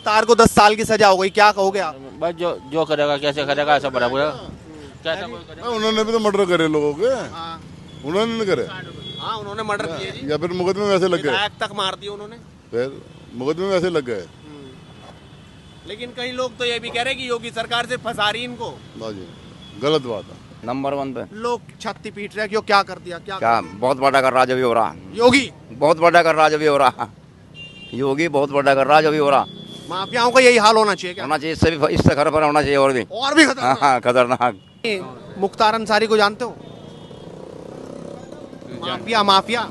मुख्तार को 10 साल की सजा हो गई, क्या कहोगे आप? बस जो जो करेगा कैसे करेगा ऐसा बड़ा बुरा कैसा कोई करेगा। उन्होंने भी तो मर्डर करे लोगों के, हाँ उन्होंने नहीं करे हाँ, उन्होंने मर्डर किए जी, या फिर मुकदमे वैसे लग गए, विधायक तक मार दिए उन्होंने। फिर मुकदमे वैसे लग गए। लेकिन कई लोग तो ये भी कह रहे हैं कि योगी सरकार सिर्फ फंसा रही इनको। ना जी, गलत बात है। नंबर 1 पे लोग छाती पीट रहे हैं, क्यों, क्या कर दिया, क्या क्या बहुत बड़ा कर रहा जो भी हो रहा, योगी बहुत बड़ा कर रहा जो भी हो रहा, योगी बहुत बड़ा कर रहा जो भी हो रहा, माफियाओं का यही हाल होना चाहिए क्या? होना चाहिए। इससे भी, इससे घर पर होना चाहिए और भी खतरनाक। हाँ खतरनाक। मुख्तार अंसारी को जानते हो? माफिया माफिया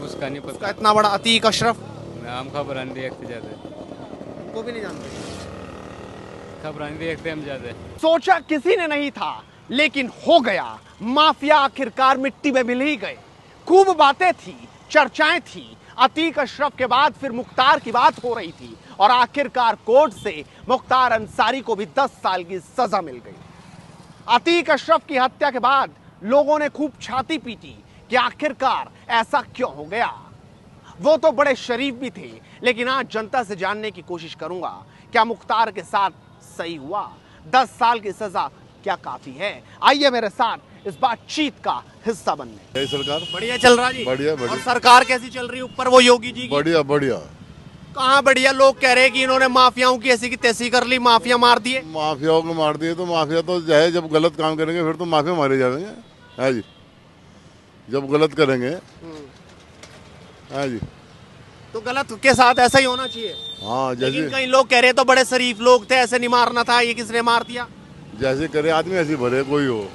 उसका नहीं उसका इतना बड़ा अतीक अशरफ, नाम खबर नहीं देखते ज्यादा, को भी नहीं जानते। खबर नहीं देखते हम ज्यादा। सोचा किसी ने नहीं था, लेकिन हो गया। माफिया आखिरकार मिट्टी में मिल ही गए। खूब बातें थी, चर्चाएं थी, अतीक अशरफ के बाद फिर मुख्तार की बात हो रही थी और आखिरकार कोर्ट से मुख्तार अंसारी को भी 10 साल की सजा मिल गई। अतीक अशरफ की हत्या के बाद लोगों ने खूब छाती पीटी कि आखिरकार ऐसा क्यों हो गया। वो तो बड़े शरीफ भी थे, लेकिन आज जनता से जानने की कोशिश करूंगा क्या मुख्तार के साथ सही हुआ। 10 साल की सजा क्या काफी है? आइए मेरे साथ इस बातचीत का हिस्सा बनने। यही सरकार बढ़िया चल रहा जी, बढ़िया, बढ़िया। और सरकार कैसी चल रही है ऊपर वो योगी जी की? बढ़िया बढ़िया। कहाँ बढ़िया? लोग कह रहे हैं कि इन्होंने माफियाओं की ऐसी की तैसी कर ली, माफिया मार दिए। माफियाओं को मार दिए तो माफिया तो है, जब गलत काम करेंगे फिर तो माफिया मारे जाएंगे। है जी, जब गलत करेंगे। है जी, तो गलत के साथ ऐसा ही होना चाहिए। हाँ लेकिन जैसे कई लोग कह रहे हैं तो बड़े शरीफ लोग थे, ऐसे नहीं मारना था, ये किसने मार दिया? जैसे करे आदमी ऐसी भरे, कोई हो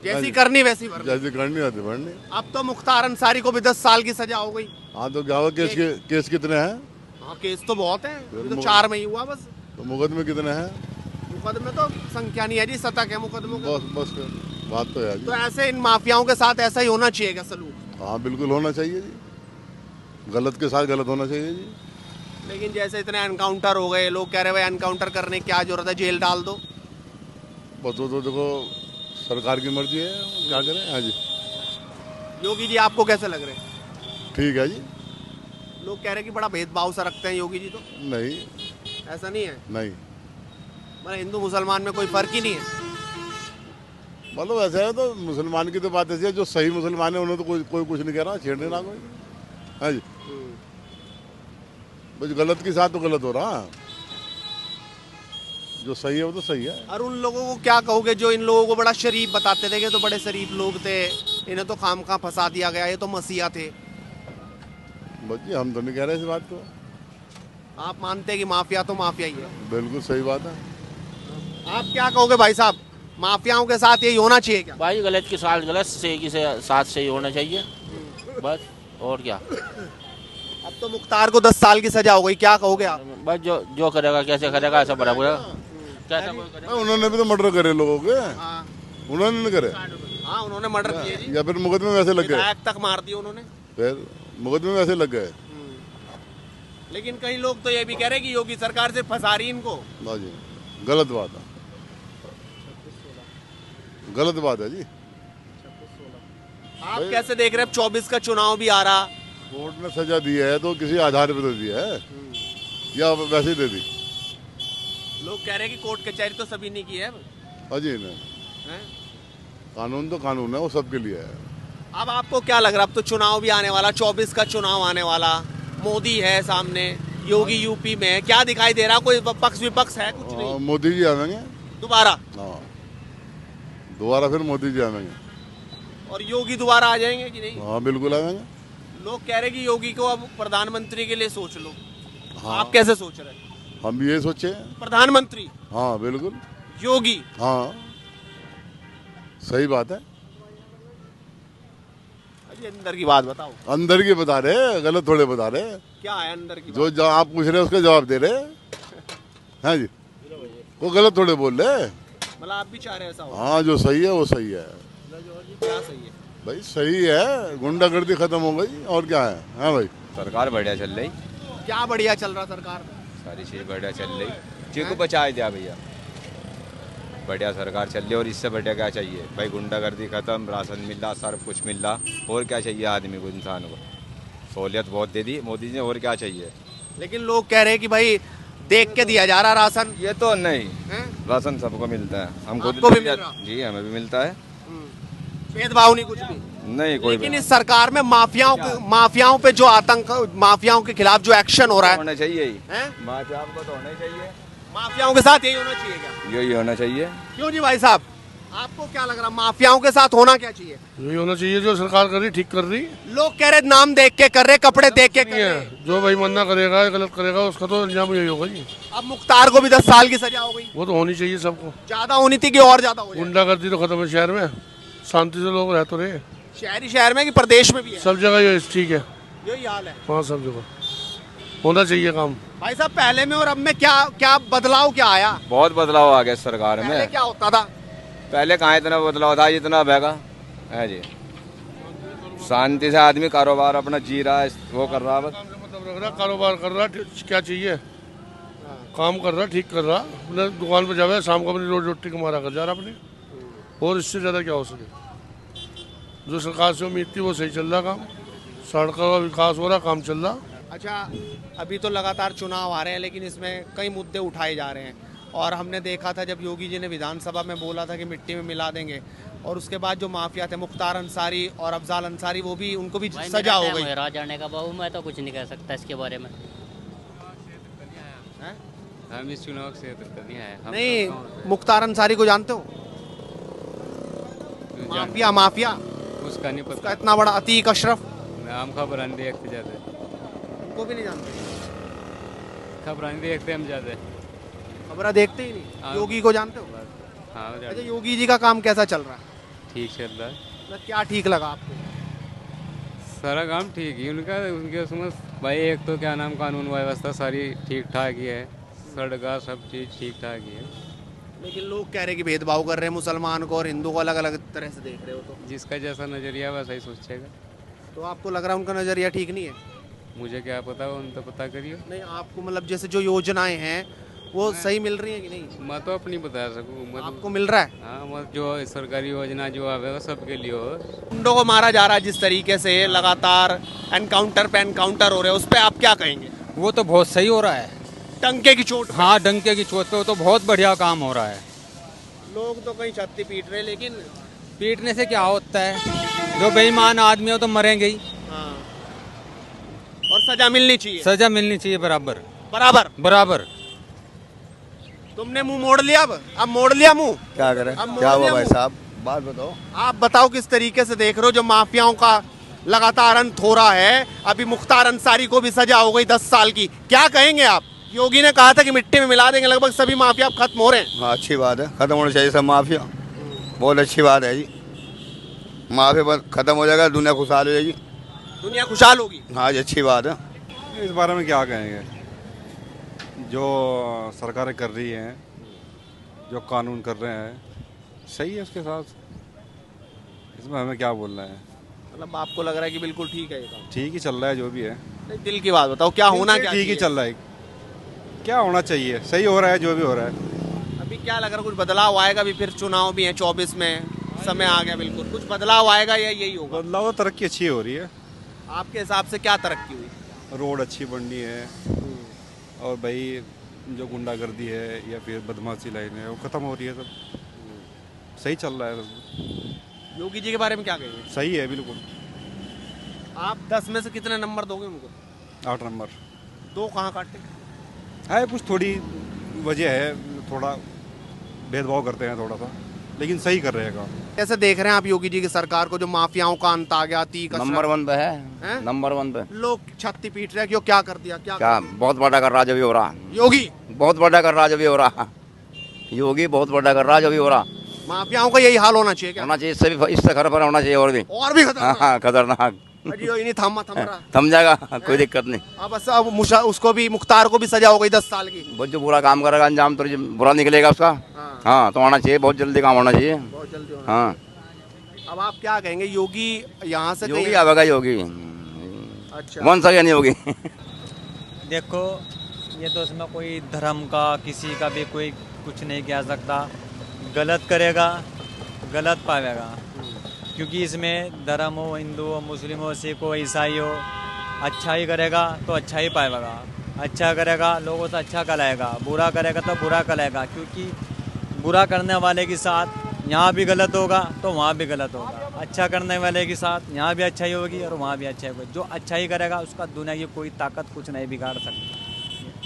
जैसी करनी वैसी भरनी। जैसे करनी आती भरनी। अब तो मुख्तार अंसारी को भी 10 साल की सजा हो गई। हाँ तो क्या हुआ, केस कितने हैं? हाँ केस तो बहुत है, अभी तो 4 में ही हुआ बस। तो मुकदमे कितने हैं? मुकदमे तो संख्या नहीं है जी, शतक है मुकदमों का। बस बात तो है जी। तो ऐसे इन माफियाओं के साथ ऐसा ही होना चाहिए क्या सलूक? हाँ बिल्कुल होना चाहिए जी, गलत के साथ गलत होना चाहिए जी। लेकिन जैसे इतने एनकाउंटर हो गए, लोग कह रहे भाई एनकाउंटर करने की क्या जरूरत है, जेल डाल दो। बस वो तो देखो सरकार की मर्जी है, क्या करें। हाँ जी, योगी जी आपको कैसे लग रहे हैं? ठीक है जी। लोग कह रहे हैं कि बड़ा भेदभाव सा रखते हैं योगी जी, तो नहीं ऐसा नहीं है? नहीं, मतलब हिंदू मुसलमान में कोई फर्क ही नहीं है? मतलब ऐसा है तो मुसलमान की तो बात ऐसी है, जो सही मुसलमान है उन्हें तो कोई कुछ नहीं कह रहा, छेड़ने ना कोई। हाँ जी, बस गलत के साथ तो गलत हो रहा, जो सही है वो तो सही है। और उन लोगों को क्या कहोगे जो इन लोगों को बड़ा शरीफ बताते थे कि तो बड़े शरीफ लोग थे, इन्हें तो खामखा फंसा दिया गया, ये तो मसीहा थे? बस जी हम तो नहीं कह रहे इस बात को। आप मानते हैं कि माफिया तो माफिया ही है? बिल्कुल सही बात है। आप क्या कहोगे भाई साहब, माफियाओं के साथ यही होना चाहिए क्या? भाई गलत के साथ गलत, सही के साथ सही होना चाहिए बस, और क्या। अब तो मुख्तार को 10 साल की सजा हो गई, क्या कहोगे आप? बस जो जो करेगा कैसे करेगा ऐसा बड़ा बुरा कैसा कोई करेगा। उन्होंने भी तो मर्डर करे लोगों के, हाँ उन्होंने नहीं करे हाँ, उन्होंने मर्डर किए जी, या फिर मुकदमे वैसे लग गए, विधायक तक मार दिए उन्होंने। फिर मुकदमे वैसे लग गए। लेकिन कई लोग तो ये भी कह रहे हैं कि योगी सरकार सिर्फ फंसा रही इनको। ना जी, गलत बात है, गलत बात है जी। आप कैसे देख रहे हैं? 24 का चुनाव भी आ रहा। कोर्ट ने सजा दी है तो किसी आधार पे तो दी है या वैसे ही दे दी? लोग कह रहे हैं कि कोर्ट कचहरी तो सभी ने की है। अजी ने, हैं? कानून तो कानून है, वो सबके लिए है। अब आपको क्या लग रहा है? अब तो चुनाव भी आने वाला, 24 का चुनाव आने वाला, मोदी है सामने, योगी यूपी में है, क्या दिखाई दे रहा? कोई पक्ष विपक्ष है? कुछ नहीं। मोदी जी आवेंगे दोबारा? हाँ, दोबारा फिर मोदी जी आवेंगे। और योगी दोबारा आ जाएंगे कि नहीं? हाँ बिल्कुल आवेंगे। लोग कह रहे हैं कि योगी को अब प्रधानमंत्री के लिए सोच लो। हाँ, आप कैसे सोच रहे हैं? हम भी ये सोचे। प्रधानमंत्री हाँ बिल्कुल, योगी? हाँ सही बात है। अरे अंदर की बात बताओ। अंदर की बता रहे, गलत थोड़े बता रहे। क्या है अंदर की जो आप पूछ रहे हैं उसका जवाब दे रहे हैं जी, वो गलत थोड़े बोल रहे। मतलब आप भी चाह रहे हैं ऐसा हो? हाँ जो सही है वो सही है क्या सही है? भाई, सही है, गुंडागर्दी खत्म हो गई और क्या है। हाँ भाई, सरकार बढ़िया चल रही, क्या बढ़िया चल रहा सरकार? सारी चीज़ बढ़िया चल रही, चीज़ को बचा दिया भैया, बढ़िया सरकार चल रही। और इससे बढ़िया क्या चाहिए भाई? गुंडागर्दी खत्म, राशन मिल रहा, सब कुछ मिल रहा, और क्या चाहिए आदमी को, इंसान को? सहूलियत बहुत दे दी मोदी जी ने, और क्या चाहिए? लेकिन लोग कह रहे हैं कि भाई देख के दिया जा रहा राशन। ये तो नहीं, हैं? राशन सबको मिलता है, हमको आपको भी मिल रहा? जी हमें भी मिलता है, भेदभाव नहीं कुछ भी। नहीं कोई लेकिन इस सरकार में माफियाओं पे जो आतंक, माफियाओं के खिलाफ जो एक्शन हो रहा है, होना चाहिए ही, हैं? माफिया को तो होना ही चाहिए, माफियाओं के साथ यही होना चाहिए क्या? यही होना चाहिए। क्यों जी भाई साहब, आपको क्या लग रहा, माफियाओं के साथ होना क्या चाहिए? यही होना चाहिए जो सरकार कर रही, ठीक कर रही लोग कह रहे नाम देख के कर रहे, कपड़े देख के कर नहीं रहे। है। जो भाई मन्ना करेगा, गलत करेगा, उसका तो इल्जाम यही होगा जी। अब मुख्तार को भी 10 साल की सजा हो गई, वो तो होनी चाहिए सबको। ज्यादा होनी थी कि और ज्यादा हो जाए? गुंडागर्दी तो खत्म है शहर में, शांति से लोग रह तो रहे। शहर में कि प्रदेश में भी है सब जगह ये ठीक है, यही हाल है? हाँ सब जगह होना चाहिए काम। भाई साहब, पहले में और अब में क्या बदलाव क्या आया? बहुत बदलाव आ गया इस सरकार पहले में, क्या होता था? पहले कहाँ इतना बदलाव था जितना बहेगा है जी। शांति से आदमी कारोबार अपना जी रहा है, वो कर रहा है बस। मतलब रख रहा, कारोबार कर रहा, क्या चाहिए, काम कर रहा, ठीक कर रहा, अपने दुकान पे जावे, शाम को अपनी रोटी कमा कर जा रहा अपने, और इससे ज़्यादा क्या हो सके। जो सरकार से उम्मीद थी वो सही चल रहा काम, सड़कों का विकास हो रहा, काम चल रहा। अच्छा, अभी तो लगातार चुनाव आ रहे हैं, लेकिन इसमें कई मुद्दे उठाए जा रहे हैं, और हमने देखा था जब योगी जी ने विधानसभा में बोला था कि मिट्टी में मिला देंगे, और उसके बाद जो माफिया थे मुख्तार अंसारी और अफजाल अंसारी, वो भी, उनको भी सजा हो गई। राज जाने का बाबू, मैं तो कुछ नहीं कह सकता इसके बारे में। हैं? हम इस चुनाव से तो नहीं आए। हम नहीं, तो गाँव से- मुख्तार अंसारी को जानते हो? तो जान- माफिया उसका नहीं उसका पता, इतना बड़ा अतीक अशरफ, नाम खबर नहीं देखते जाते, उनको भी नहीं जानते, खबर नहीं देखते हम जाते। खबरें देखते ही नहीं। हाँ। योगी को जानते हो? हाँ अच्छा, जाते। योगी जी का काम कैसा चल रहा है? ठीक चल रहा है, मतलब क्या ठीक लगा आपको? सारा काम ठीक ही उनका, उनके उसमें भाई एक तो क्या नाम, कानून व्यवस्था सारी ठीक ठाक ही है, सड़का सब चीज़ ठीक ठाक ही है। लेकिन लोग कह रहे हैं कि भेदभाव कर रहे हैं, मुसलमान को और हिंदू को अलग अलग तरह से देख रहे हो, तो जिसका जैसा नज़रिया वैसा ही सोचेगा। तो आपको लग रहा है उनका नज़रिया ठीक नहीं है? मुझे क्या पता, उन तो पता करियो। नहीं, आपको मतलब जैसे जो योजनाएं हैं वो सही मिल रही है कि नहीं? मैं तो अपनी बता सकूँ, मैं तो आपको मिल रहा है? हाँ, मैं जो सरकारी योजना जो आवे वो सबके लिए हो। गुंडों को मारा जा रहा है जिस तरीके से, लगातार एनकाउंटर पे एनकाउंटर हो रहे हैं, उस पर आप क्या कहेंगे? वो तो बहुत सही हो रहा है। टंके की चोट पे। हाँ, डंके की चोट पे वो तो बहुत बढ़िया काम हो रहा है। लोग तो कहीं छत्ती पीट रहे हैं, लेकिन पीटने से क्या होता है, जो बेईमान आदमी हो तो मरेंगे ही। हाँ, और सजा मिलनी चाहिए सजा मिलनी चाहिए बराबर बराबर। बराबर। तुमने मुंह मोड़ लिया, अब मोड़ लिया मुंह। क्या करें, अब मोड़ क्या हुआ लिया भाई मुंह। साहब, बात बताओ। आप बताओ किस तरीके से देख रहे हो जो माफियाओं का लगातार अंत हो रहा है? अभी मुख्तार अंसारी को भी सजा हो गई 10 साल की, क्या कहेंगे आप? योगी ने कहा था कि मिट्टी में मिला देंगे, लगभग सभी माफिया अब खत्म हो रहे हैं। हाँ, अच्छी बात है, खत्म होना चाहिए सब माफिया, बहुत अच्छी बात है जी। माफिया खत्म हो जाएगा, दुनिया खुशहाल हो जाएगी। दुनिया खुशहाल होगी। हाँ जी, अच्छी बात है। इस बारे में क्या कहेंगे, जो सरकारें कर रही हैं, जो कानून कर रहे हैं, सही है, उसके साथ इसमें हमें क्या बोलना है। मतलब आपको लग रहा है कि बिल्कुल ठीक है ये काम? ठीक ही चल रहा है जो भी है, नहीं, दिल की बात बताओ, क्या होना क्या ठीक ही चाहिए? चल रहा है। क्या होना चाहिए, सही हो रहा है जो भी हो रहा है। अभी क्या लग रहा है, कुछ बदलाव आएगा? अभी फिर चुनाव भी है 24 में, समय आ गया, बिल्कुल कुछ बदलाव आएगा या यही होगा? बदलाव, तरक्की अच्छी हो रही है, आपके हिसाब से क्या तरक्की हुई? रोड अच्छी बन रही है, और भाई जो गुंडागर्दी है या फिर बदमाशी लाइन है वो ख़त्म हो रही है, सब सही चल रहा है सब। योगी जी के बारे में क्या कहेंगे? सही है बिल्कुल। आप 10 में से कितने नंबर दोगे उनको? 8 नंबर 2 कहाँ काटे? है, कुछ थोड़ी वजह है, थोड़ा भेदभाव करते हैं थोड़ा सा, लेकिन सही कर रहे हैं काम। कैसे देख रहे हैं आप योगी जी की सरकार को, जो माफियाओं का अंत आ गया, तीक नंबर 1 पे हैं? है, नंबर 1 पे। लोग छत्ती पीट रहे हैं, क्यों, क्या कर दिया, क्या बहुत बड़ा कर रहा जो भी हो रहा, योगी बहुत बड़ा कर रहा जो भी हो रहा, योगी बहुत बड़ा कर रहा जो भी हो रहा। माफियाओं का यही हाल होना चाहिए क्या? होना चाहिए, इससे भी, इससे खर पर होना चाहिए, और भी खतरनाक। हाँ, खतरनाक। अजी, ये नहीं थम रहा। थम जाएगा, कोई दिक्कत नहीं। अब बस अब उसको भी, मुख्तार को भी सजा हो गई 10 साल की। बहुत जो बुरा काम करेगा, अंजाम तो बुरा निकलेगा उसका। हाँ, तो होना चाहिए, बहुत जल्दी काम होना चाहिए। बहुत जल्दी होना। हाँ, अब आप क्या कहेंगे, योगी यहाँ से योगी कहीं- आवेगा, योगी अच्छा, कौन सा नहीं होगी। देखो, ये तो इसमें कोई धर्म का, किसी का भी कोई कुछ नहीं कह सकता। गलत करेगा गलत पाएगा, क्योंकि इसमें धर्म हो, हिंदू हो, मुस्लिम हो, सिख हो, ईसाई हो, अच्छा ही करेगा तो अच्छा ही पाएगा। अच्छा करेगा लोगों से अच्छा कहलाएगा, बुरा करेगा तो बुरा कहलाएगा। क्योंकि बुरा करने वाले के साथ यहाँ भी गलत होगा तो वहाँ भी गलत होगा, अच्छा करने वाले के साथ यहाँ भी अच्छाई होगी और वहाँ भी अच्छाई होगी। जो अच्छाई करेगा उसका दुनिया की कोई ताकत कुछ नहीं बिगाड़ सकती।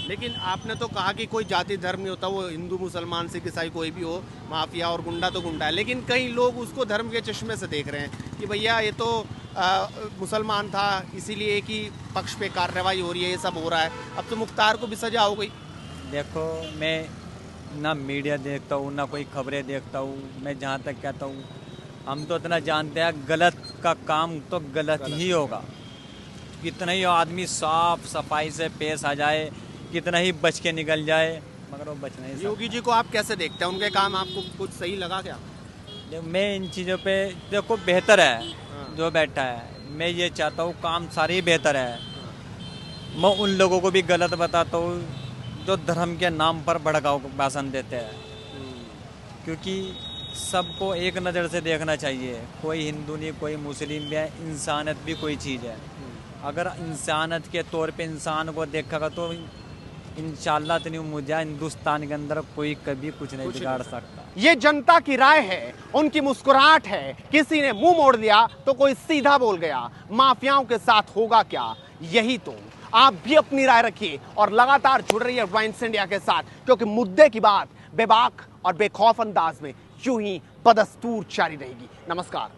लेकिन आपने तो कहा कि कोई जाति धर्म नहीं होता, वो हिंदू मुसलमान सिख ईसाई कोई भी हो, माफिया और गुंडा तो गुंडा है। लेकिन कई लोग उसको धर्म के चश्मे से देख रहे हैं कि भैया ये तो मुसलमान था इसीलिए एक ही पक्ष पे कार्रवाई हो रही है, ये सब हो रहा है, अब तो मुख्तार को भी सजा हो गई। देखो मैं ना मीडिया देखता हूँ ना कोई खबरें देखता हूँ। मैं जहाँ तक कहता हूँ हम तो इतना जानते हैं गलत का काम तो गलत ही होगा। कितना ही आदमी साफ सफाई से पेश आ जाए, कितना ही बच के निकल जाए, मगर वो बच नहीं सकता। योगी जी को आप कैसे देखते हैं, उनके काम आपको कुछ सही लगा क्या? मैं इन चीज़ों पे देखो बेहतर है जो बैठा है, मैं ये चाहता हूँ काम सारे ही बेहतर है। मैं उन लोगों को भी गलत बताता हूँ जो धर्म के नाम पर भड़काऊ भाषण देते हैं, क्योंकि सबको एक नज़र से देखना चाहिए। कोई हिंदू नहीं, कोई मुस्लिम भी है, इंसानियत भी कोई चीज़ है। अगर इंसानियत के तौर पे इंसान को देखेगा तो इंशाल्लाह इतनी उम्मीद है हिंदुस्तान के अंदर कोई कभी कुछ नहीं बिगाड़ सकता। ये जनता की राय है, उनकी मुस्कुराहट है। किसी ने मुंह मोड़ दिया तो कोई सीधा बोल गया। माफियाओं के साथ होगा क्या, यही तो। आप भी अपनी राय रखिए और लगातार जुड़ रही है वाइन्स इंडिया के साथ, क्योंकि मुद्दे की बात बेबाक और बेखौफ अंदाज में यूं ही बदस्तूर जारी रहेगी। नमस्कार।